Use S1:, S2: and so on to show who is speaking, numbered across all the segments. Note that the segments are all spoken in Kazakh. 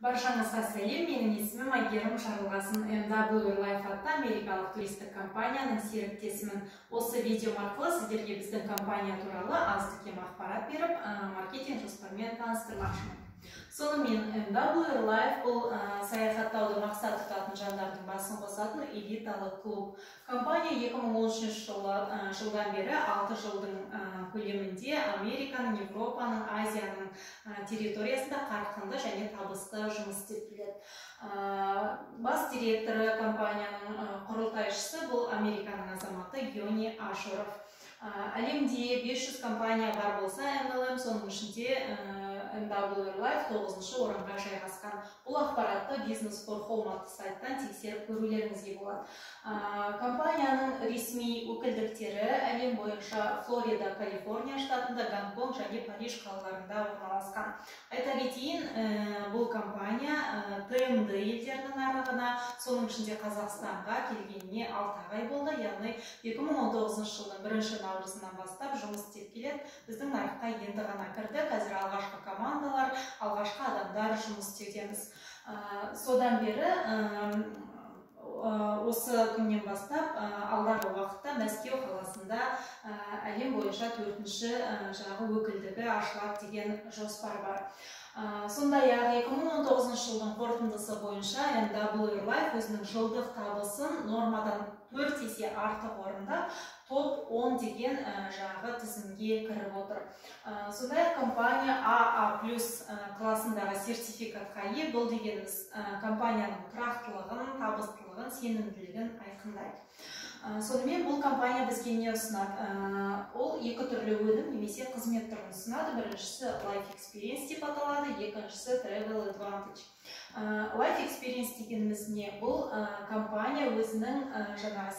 S1: Баршаңызға сәлем, менің есімім Айгерім Шарылғасын. MW Life атты америкалық туристік компанияның серіктесімін. Осы видео арқылы сіздерге біздің компания туралы аз-кем ақпарат беріп, маркетинг жоспарымен таныстырмақшымын. Сонымен MW Life бұл саяхаттауды мақсат тұтатын жандардың басын қосатын элиталық клуб. Компания 2013 жылдан бері 6 жылдың көлемінде Американың, Европаның, Азияның территориясында қарқынды және табысты жұмыс істеп келеді. Бас директоры компанияның құрылтайшысы бұл Американың азаматы Йони Ашуров. Әлемде 500 компания бар болса, MLM соның ішінде MW Life 9-шы орынға жайғасқан. Бұл ақпаратты Business for Home атты сайттан тексеріп көрулеріңізге болады. Компанияның ресми өкілдіктері әлем бойынша Флорида, Калифорния штатында, Гонконг және Париж қалаларында орналасқан. Айта кетейін, бұл компания ТМД елдерінің нарығына, соның ішінде Қазақстанға келгеніне 6 ай болды, яғни 2019 жылдың 1 наурызынан бастап жұмыс істеп келеді. Біздің нарыққа енді ғана кірді. Қазір алғашқы командалар, алғашқы адамдар жұмыс істеудеміз. Содан бері осы күннен бастап алдағы уақытта Мәскеу қаласында әлем бойынша 4-ші өкілдігі ашылады деген жоспар бар. Сондай-ақ 2019 жылдың қорытындысы бойынша MW Life өзінің жылдық табысын нормадан 4 есе артық орында топ 10 деген тізімге кіріп отыр. Сондай-ақ компания AA+ классындағы сертификатқа ие. Бұл дегеніміз компанияның тұрақтылығын, табыстылығын, сенімділігін айқындайды. Сонымен бұл компания бізге не ұсынады? Ол 2 түрлі өнім немесе қызмет түрін ұсынады. Біріншісі Life Experience деп аталады, екіншісі Travel Advantage. Life Experience дегеніміз не? Бұл компания өзінің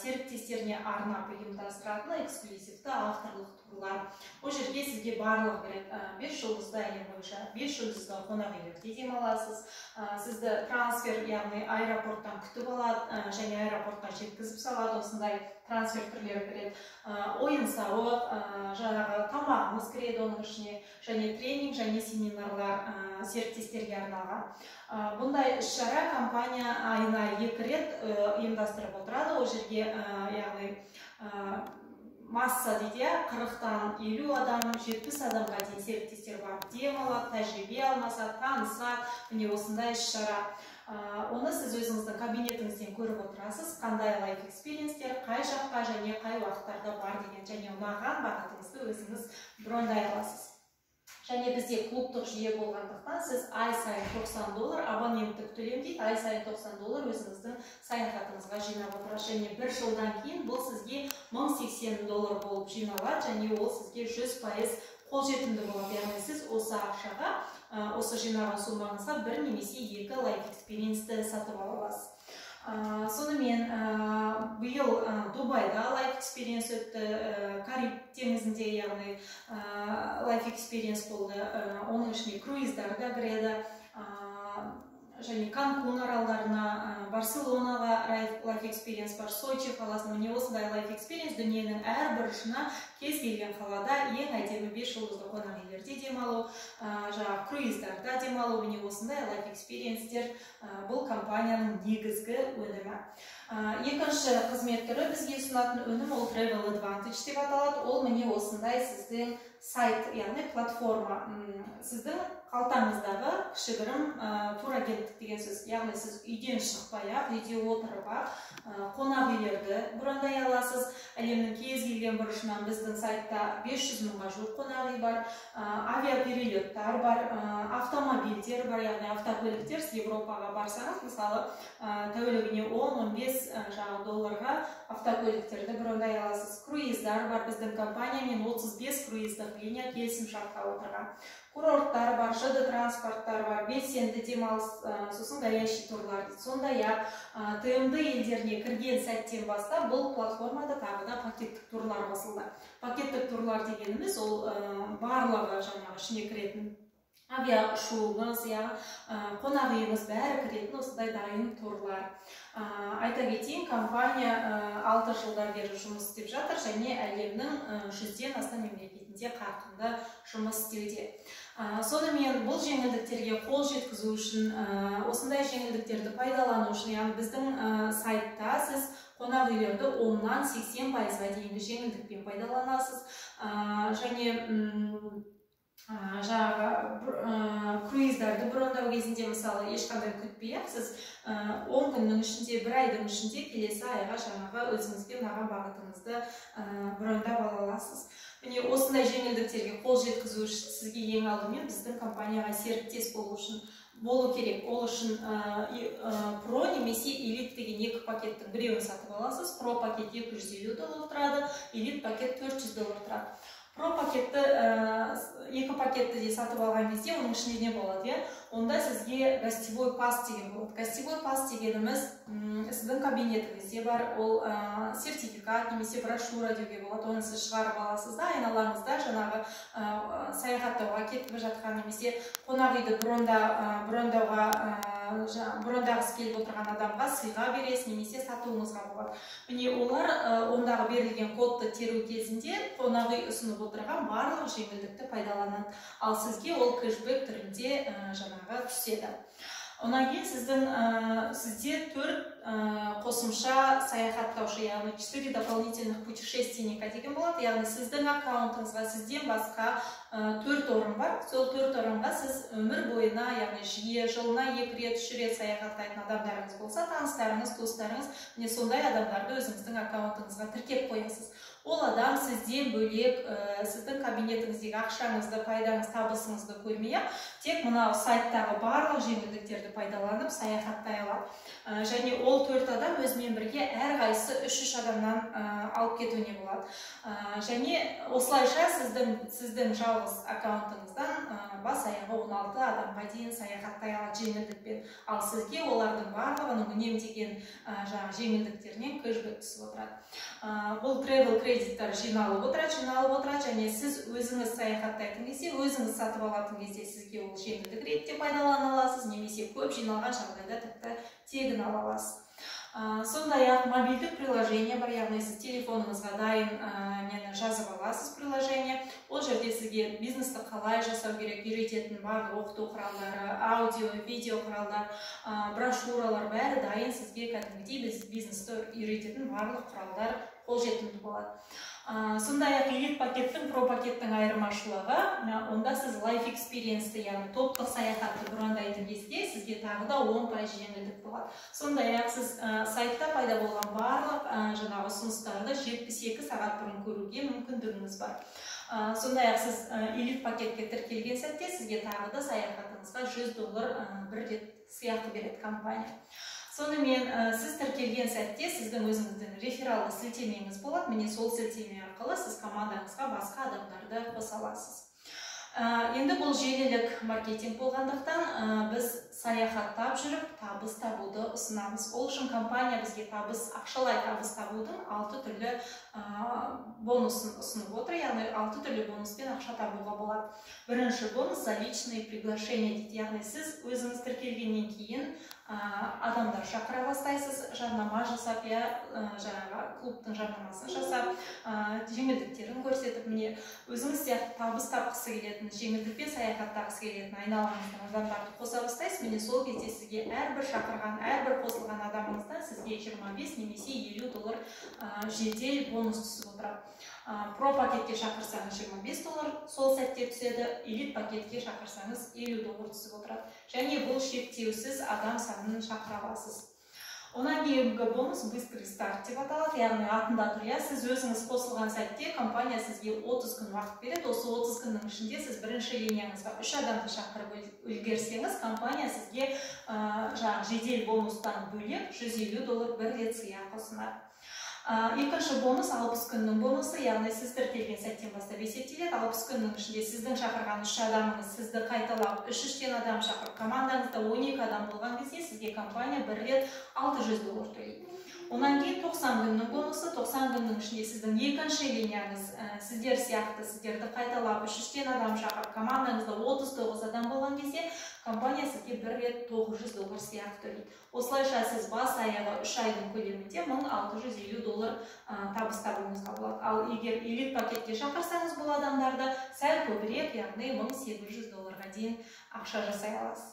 S1: серіктестеріне арнап ұйымдастыратын эксклюзивті авторлық турлар. Ол жерге сізге барлық 5 жұлдызды әлем бойынша 5 жұлдызды қонақ үйлерде демаласыз. Сізді трансфер, яғни аэропорттан күтіп алады және аэропортқа жеткізіп салады. Осындай трансфер түрлері кіреді. Ойын-сауық, тамағымыз кіреді оның ішіне, және тренинг және семинарлар серіктестерге арналған. Бұндай іс-шара компания айына 2 рет ұйымдастырып отырады. Ол жерге, яғни масса дейді, 40-тан 50 адам, 70 адамға дейін серіктестер бар. Демалады, тәжірибе алмасады, танысады. Міне осындай іс-шара. Оны сіз өзіңіздің кабинетіңізден көріп отырасыз, қандай Life Experience-тер, қай жаққа және қай уақыттарда бар деген, және ұнаған бағытыңызды өзіңіз брондай аласыз. Және бізде клубтық жүйе болғандықтан сіз ай сайын $90 абоненттік төлемдейді, ай сайын $90 өзіңіздің саяхатыңызға жинап отырасыз. Және 1 жылдан кейін бұл сізге $1080 болып жиналады, және ол сізге 100% қолжетімді болады. Яғни сіз осы ақшаға, осы жинаған суммаңызға 1 немесе 2 Life Experience-ті сатып ала аласыз. Сонымен биыл Дубайда Life Experience өтті, Кариб теңізінде, яғни Life Experience болды, оның ішіне круиздар да кіреді, және Канкун аралдарына, Барселонаға Life Experience бар, Сочи қаласына. Міне осындай Life Experience дүниенің әр бұрышына, кез келген қалада ең әдемі 5 жұлдызды қонақ үйлерде демалу, круиздарда демалу. Міне осындай Life Experience-тер бұл компанияның негізгі өнімі. Екінші қызмет түрі бізге ұсынатын өнім ол Travel Advantage деп аталады. Ол міне осындай сіздің сайт, яғни платформа. Сіздің қалтаңыздағы кішігірім турагенттік деген сөз. Яғни сіз үйден шықпай-ақ, үйде отырып-ақ қонақ үйлерді брондай аласыз. Әлемнің кез келген бұрышынан біздің сайтта 500 мыңға жуық қонақ үй бар, авиаперелеттер бар, автомобильдер бар, яғни автокөліктер. Сіз Европаға барсаңыз, мысалы, тәулігіне $10-15 автокөліктерді брондай аласыз. Круиздар бар, біздің компаниямен 35 круиздық линия келісім-шартқа отырған. Курорттар бар, ЖД транспорттар бар, белсенді демалыс, сосын горящий турлар. Сондай-ақ ТМД елдеріне кірген сәттен бастап бұл платформада тағы да пакеттік турлар қосылды. Пакеттік турлар дегеніміз ол барлығы ішіне кіретін авиаұшуыңыз, қонақ үйіңіз бәрі кіретін осындай дайын турлар. Айта кетейін, компания 6 жылдан бері жұмыс істеп жатыр және әлемнің 100-ден астам мемлекетінде қарқынды жұмыс істеуде. Сонымен бұл жеңілдіктерге қол жеткізу үшін, осындай жеңілдіктерді пайдалану үшін, яғни біздің сайтта сіз қонақ үйлерді 10-нан 80%-ға дейінгі жеңілдікпен пайдаланасыз. Және круиздарды брондау кезінде мысалы ешқандай күтпей, сіз 10 күннің ішінде, 1 айдың ішінде келесі айға жаңағы өзіңізге ұнаған бағытыңызды брондап ала аласыз. Міне осындай жеңілдіктерге қол жеткізу үшін сізге ең алдымен біздің компанияға серіктес болу керек. Ол үшін Pro немесе Elite деген 2 пакеттің біреуін сатып аласыз. Pro пакет $250 тұрады, Elite пакет $400 тұрады. Pro пакетті, 2 пакетті де сатып алған кезде, оның ішінде не болады? Онда сізге гостевой пас деген болады. Гостевой пас дегеніміз сіздің кабинетіңізде бар, ол сертификат немесе брошюра деуге болады. Оны сіз шығарып аласыз да, айналаңызда жаңағы саяхаттауға кетіп жатқан немесе қонақ үйді брондағысы келіп отырған адамға сыйға бересіз немесе сатуыңызға болады. Міне олар ондағы берілген кодты теру кезінде қонақ үй ұсынып отырған барлық жеңілдікті пайдаланады. Ал сізге ол кэшбэк түрінде жаңағы түседі. Онан кейін сізде 4 қосымша саяхаттаушы, яғни 4 дополнительных путешественника деген болады. Яғни сіздің аккаунтыңызға сізден басқа 4 орын бар. Сол 4 орынға сіз өмір бойына, яғни жиі, жылына 2 рет, 3 рет саяхаттайтын адамдарыңыз болса, таныстарыңыз, достарыңыз, міне сондай адамдарды өзіңіздің аккаунтыңызға тіркеп қоясыз. Ол адам сізден бөлек сіздің кабинетіңіздегі ақшаңызды, пайдаңыз, табысыңызды көрмей, тек мынау сайттағы барлық жеңілдіктерді пайдаланып саяхаттай алады. Және ол 4 адам өзімен бірге әрқайсысы 3-3 адамнан алып кетуіне болады. Және осылайша сіздің жалғыз аккаунтыңыздан бас аяғы 16 адамға дейін саяхаттай алады жеңілдікпен. Ал сізге олардың барлығының үнемдеген жеңілдіктерінен кэшбэк түсіп отырады. Бұл travel кредиттер жиналып отырады, және сіз өзіңіз саяхаттайтын кезде, өзіңіз сатып алатын кезде сізге ол жеңілдік ретінде пайдалана аласыз, немесе көп жиналған жағдайда тіпті тегін ала аласыз. Сондай-ақ мобильдік приложение бар, яғни сіз телефоныңызға дайын жазып аласыз приложение. Ол жерде сізге бизнесті қалай жасау керек, үйрететін барлық оқыту құралдары, аудио, видео құралдар, брошюралар бәрі дайын, сізге кәдімгідей бизнесті үйрететін барлық құралдар қолжетімді болады. Сондай-ақ Elite пакеттің, Pro пакеттің айырмашылығы, онда сіз Life Experience-ті, яғни топтық саяхатты брондайтын кезде сізге тағы да 10% жеңілдік болады. Сондай-ақ сіз сайтта пайда болған барлық жаңағы ұсыныстарды 72 сағат бұрын көруге мүмкіндігіңіз бар. Сондай-ақ сіз Elite пакетке тіркелген сәтте сізге тағы да саяхатыңызға $100 бір рет сыйақы береді компания. Сонымен сіз тіркелген сәтте сіздің өзіңіздің рефералды сілтемеңіз болады. Міне сол сілтеме арқылы сіз командаңызға басқа адамдарды қоса аласыз. Енді бұл желілік маркетинг болғандықтан біз саяхаттап жүріп табыс табуды ұсынамыз. Ол үшін компания бізге ақшалай табыс табудың 6 түрлі бонусын ұсынып отыр, яғни 6 түрлі бонуспен ақша табуға болады. Бірінші бонус за личные приглашения дейді, яғни сіз өзіңіз тіркелгеннен кейін адамдар шақыра бастайсыз, жарнама жасап, жаңағы клубтың жарнамасын жасап, жеңілдіктерін көрсетіп, міне өзіңіз сияқты табыс тапқысы келетін, жеңілдікпен саяхаттағысы келетін айналаңыздан адамдарды қоса бастайсыз. Міне сол кезде сізге әрбір шақырған, әрбір қосылған адамыңыздан сізге 25 немесе $50 жедел бонус түсіп отырады. Pro пакетке шақырсаңыз $25 сол сәтте түседі, Elite пакетке шақырсаңыз $50 түсіп отырады. Және бұл шектеусіз адам санын шақыра аласыз. Онан кейінгі бонус быстрый старт деп аталады, яғни атында тұр. Сіз өзіңіз қосылған сәтте компания сізге 30 күн уақыт береді. Осы 30 күннің ішінде сіз бірінші линияңызға 3 адамды шақырып үлгерсеңіз, компания сізге жедел бонустан бөлек $150 бір рет сыйақы ұсынады. Екінші бонус 60 күннің бонусы, яғни сіз тіркелген сәттен бастап есептеледі. 60 күннің ішінде сіздің шақырған 3 адамыңыз сізді қайталап 3-3 адам шақырып, командаңызда 12 адам болған кезде сізге компания бір рет $600 төлейді. Онан кейін 90 күннің бонусы, 90 күннің ішінде сіздің екінші линияңыз, сіздер сияқты сіздерді қайталап 3-тен адам шақырып, командаңызда 39 адам болған кезде, компания сізге бір рет $900 сыйақы төлейді. Осылайша сіз бас аяғы 3 айдың көлемінде $1650 табыс табуыңызға болады. Ал егер элит пакетке шақырсаңыз бұл адамдарды сәл көбірек, яғни $1800 дейін ақша жасай аласыз.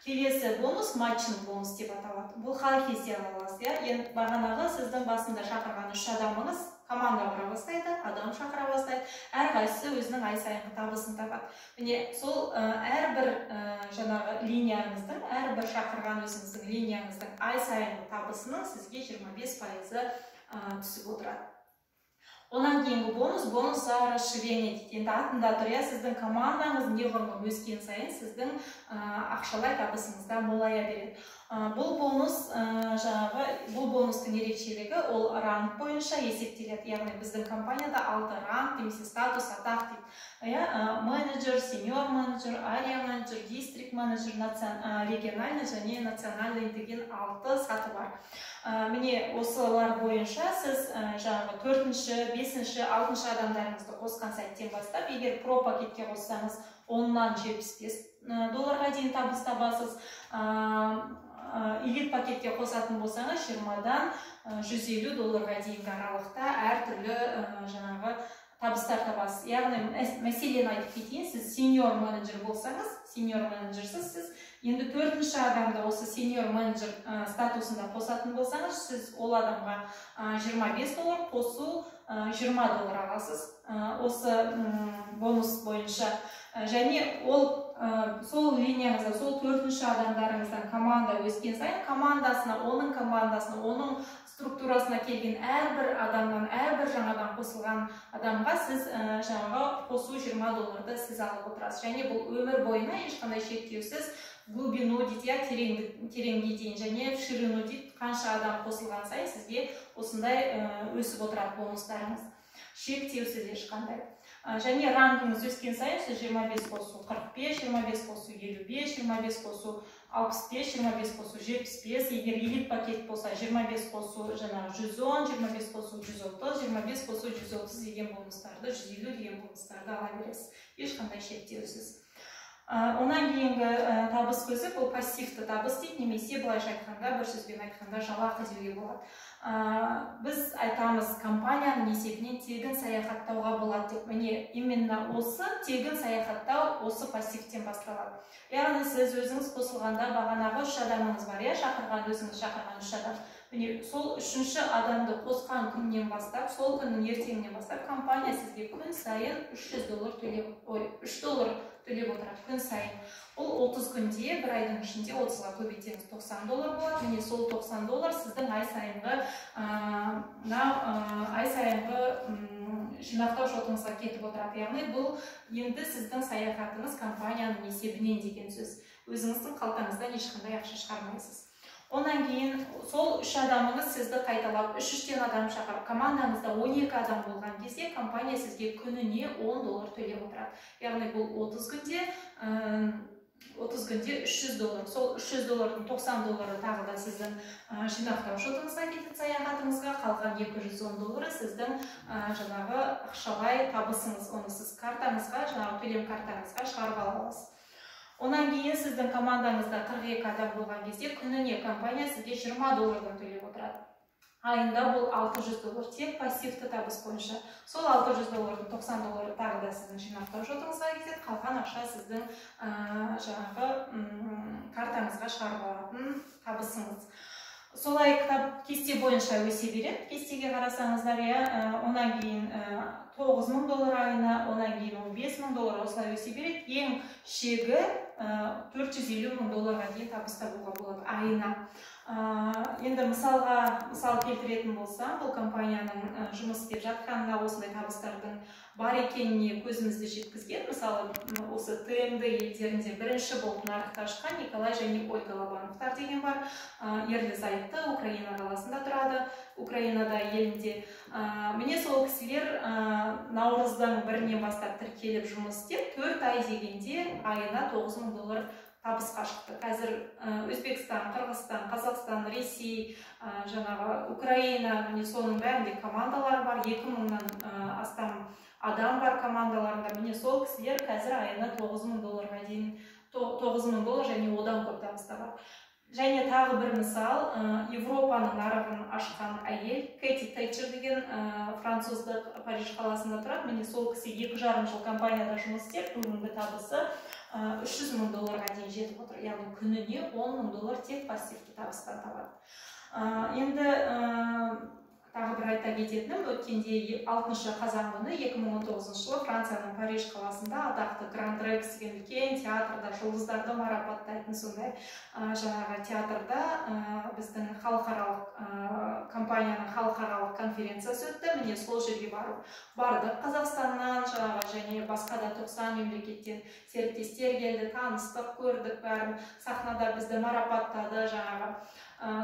S1: Келесі бонус матчинг бонус деп аталады. Бұл қалай кесте ала аласыз, енді бағанағы сіздің басында шақырған 3 адамыңыз команда құра бастайды, адам шақыра бастайды, әрқайсысы өзінің ай сайынғы табысын табады. Міне сол әрбір жаңағы линияңыздың, әрбір шақырған өзіңіздің линияңыздың ай сайынғы табысының сізге 25% түсіп отырады. Онан кейінгі бонус за расширение дейді. Енді атында тұр, сіздің командаңыз неғұрлым өскен сайын сіздің ақшалай табысыңызда молая береді. Бұл бонустың ерекшелігі ол ранг бойынша есептеледі. Яғни біздің компанияда 6 ранг немесе статус атақ дейді. Менеджер, сеньор менеджер, ария менеджер, дистрикт менеджер, региональный және национальный деген 6 саты бар. Міне осылар бойынша сіз жаңағы 4-ші, 5-ші, 6-ші адамдарыңызды қосқан сәттен бастап, егер про пакетке қоссаңыз, $10-нан $75 дейін табыс табасыз. Элит пакетке қосатын болсаңыз, $20-дан $150 дейінгі аралықта әртүрлі жаңағы табыстар табасыз. Яғни мәселені айтып кетейін, сіз сеньор менеджер болсаңыз, сеньор менеджерсіз, сіз енді 4-ші адамда осы сеньор менеджер статусында қосатын болсаңыз, сіз ол адамға $25, қосу $20 аласыз. Осы бонус бойынша. Және ол сол линияңызда, сол 4-ші адамдарыңыздан команда өскен сайын, оның командасына, оның структурасына келген әрбір адамнан, әрбір жаңадан қосылған адамға сіз жаңағы қосу $20 сіз алып отырасыз. Және бұл өмір бойына ешқандай шектеусіз глубину дейді, тереңге дейін, және ширину дейді, қанша адам қосылған сайын сізге осындай өсіп отырады бонустарыңыз. Шектеусіз ешқандай. Және рангыңыз өскен сайын сіз 25 қосу 45, 25 қосу 55, 25 қосу 65, 25 қосу 75, егер элит пакет болса 25 қосу 110, 25 қосу 130, 25 қосу 130 деген бонустарды, 150 деген бонустарды ала бересіз. Ешқандай шектеусіз. Онан кейінгі табыс көзі бұл пассивті табыс дейді, немесе былайша айтқанда, бір сөзбен айтқанда жалақы деуге болады. Біз айтамыз, компанияның есебінен тегін саяхаттауға болады деп. Міне, именно осы тегін саяхаттау осы пассивтен басталады. Яғни сіз өзіңіз қосылғанда бағанағы 3 адамыңыз бар, шақырған өзіңіз шақырған 3 адам. Міне, сол 3-ші адамды қосқан күннен бастап, сол күннің ертеңінен бастап компания сізге күн сайын $300 төлеп отырады күн сайын. Ол 30 күнде, бір айдың ішінде 30-ға көбейтсеңіз $90 болады. Міне сол $90 сіздің ай сайынғы жинақтау шотыңызға кетіп отырады. Яғни бұл енді сіздің саяхатыңыз компанияның есебінен деген сөз. Өзіңіздің қалтаңыздан ешқандай ақша шығармайсыз. Онан кейін сол 3 адамыңыз сізді қайталап 3-тен адам шақырып, командаңызда 12 адам болған кезде компания сізге күніне $10 төлеп отырады. Яғни бұл 30 күнде $300. Сол $300-ның $90 тағы да сіздің жинақтау шотыңызға кетеді саяхатыңызға, қалған $210 сіздің жаңағы ақшалай табысыңыз, оны сіз картаңызға, жаңағы төлем картаңызға шығарып ала аласыз. Онан кейін сіздің командаңызда 42 адам болған кезде күніне компания сізге $20 төлеп отырады. Айында бұл $600 тек пассивті табыс бойынша. Сол $600-ның $90 тағы да сіздің жинақтау шотыңызға кетеді, қалған ақша сіздің жаңағы картаңызға шығарып алатын табысыңыз. Солай кесте бойынша өсе береді. Кестеге қарасаңыздар, онан кейін $9,000 айына, онан кейін $15,000 осылай өсе береді. Ең шегі $450,000 дейін табыс табуға болады айына. Енді мысал келтіретін болсам, бұл компанияның жұмыс істеп жатқанында осындай табыстардың бар екеніне көзімізді жеткізген. Мысалы, осы ТМД елдерінде бірінші болып нарықта шыққан Николай және Ольга Лобановтар деген бар. Ерлі-зайыпты, Украина қаласында тұрады. Украинада елінде. Міне сол кісілер наурыздың 1-нен бастап тіркеліп жұмыс істеп, 4 ай дегенде айына $9,000 табысқа шықты. Қазір Өзбекстан, Қырғызстан, Қазақстан, Ресей, жаңағы Украина, міне соның бәрінде командалар бар, 2000-нан астам адам бар командаларында. Міне сол кісілер қазір айына $9000 дейін, $9000 және одан көп табыс табады. Және тағы бір мысал, Европаның нарығын ашқан әйел Кэти Тэтчер деген француздық Париж қаласында тұрады. Міне сол кісі 2,5 жыл компанияда жұмыс істеп, бүгінгі табысы $300,000 дейін жетіп отыр. Яғни күніне $10,000 тек пассивті табыстан табады. Енді тағы бір айта кететінім, өткенде 6 қазан күні 2019 жылы Францияның Париж қаласында атақты Гранд Рекс деген үлкен театрда жұлдыздарды марапаттайтын сондай жаңағы театрда біздің халықаралық компанияның халықаралық конференциясы өтті. Міне сол жерге бардық. Қазақстаннан және басқа да 90 мемлекеттен серіктестер келді, таныстық, көрдік бәрін. Сахнада бізді марапаттады жаңағы.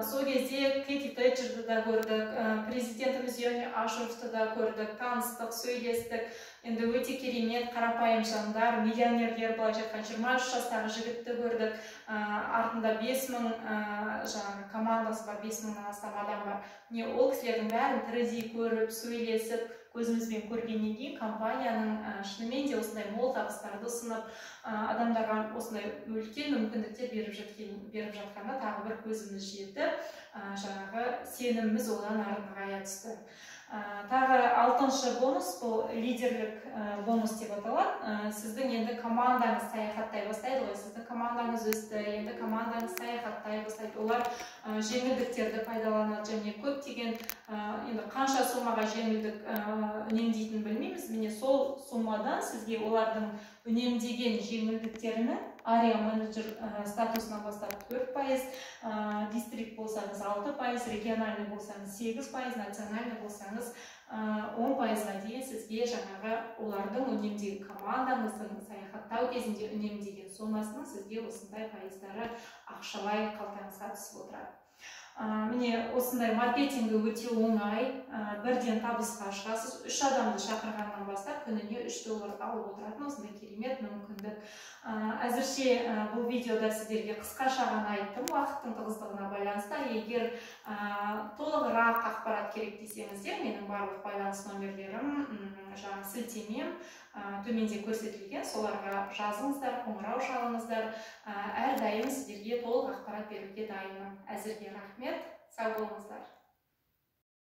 S1: Сол кезде Кэти Тэтчерді да көрдік, президентіміз Йони Ашуровты да көрдік, таныстық, сөйлестік. Енді өте керемет, қарапайым жандар, миллионерлер, былайша айтқанда 23 жастағы жігітті көрдік. Артында 5000 жаңағы командасы бар, 5000-нан астам адам бар. Міне ол кісілердің бәрін тірідей көріп, сөйлесіп, көзімізбен көргеннен кейін компанияның шынымен де осындай мол табыстарды ұсынып, адамдарға осындай үлкен мүмкіндіктер беріп жатқанда тағы бір көзіміз жетіп, жаңағы сеніміміз одан ары нығая түсті. Тағы 6-шы бонус, бұл лидерлік бонус деп аталады. Сіздің енді командаңыз саяхаттай бастайды ғой, сіздің командаңыз өсті, енді командаңыз саяхаттай бастайды. Олар жеңілдіктерді пайдаланады және көптеген енді қанша суммаға жеңілдік үнемдейтінін білмейміз. Міне сол суммадан сізге олардың үнемдеген жеңілдіктерінің ария менеджер статусынан бастап 4%, дистрикт болсаңыз 6%, региональный болсаңыз 8%, национальный болсаңыз 10%-ға дейін сізге жаңағы олардың үнемдеген командаңыздың саяхаттау кезінде үнемдеген сомасының сізге осындай пайыздары ақшалай қалтаңызға түсіп отырады. Міне осындай маркетингі өте оңай, бірден табысқа шығасыз. 3 адамды шақырғаннан бастап күніне $3 алып отыратын осындай керемет мүмкіндік. Әзірше бұл видеода сіздерге қысқаша ғана айттым, уақыттың тығыздығына байланысты. Егер толығырақ ақпарат керек десеңіздер, менің барлық байланыс номерлерім, жаңағы сілтемем төменде көрсетілген, соларға жазыңыздар, қоңырау шалыңыздар. Әрдайым сіздерге толық ақпарат беруге дайынмын. Әзірге рахмет, сау болыңыздар.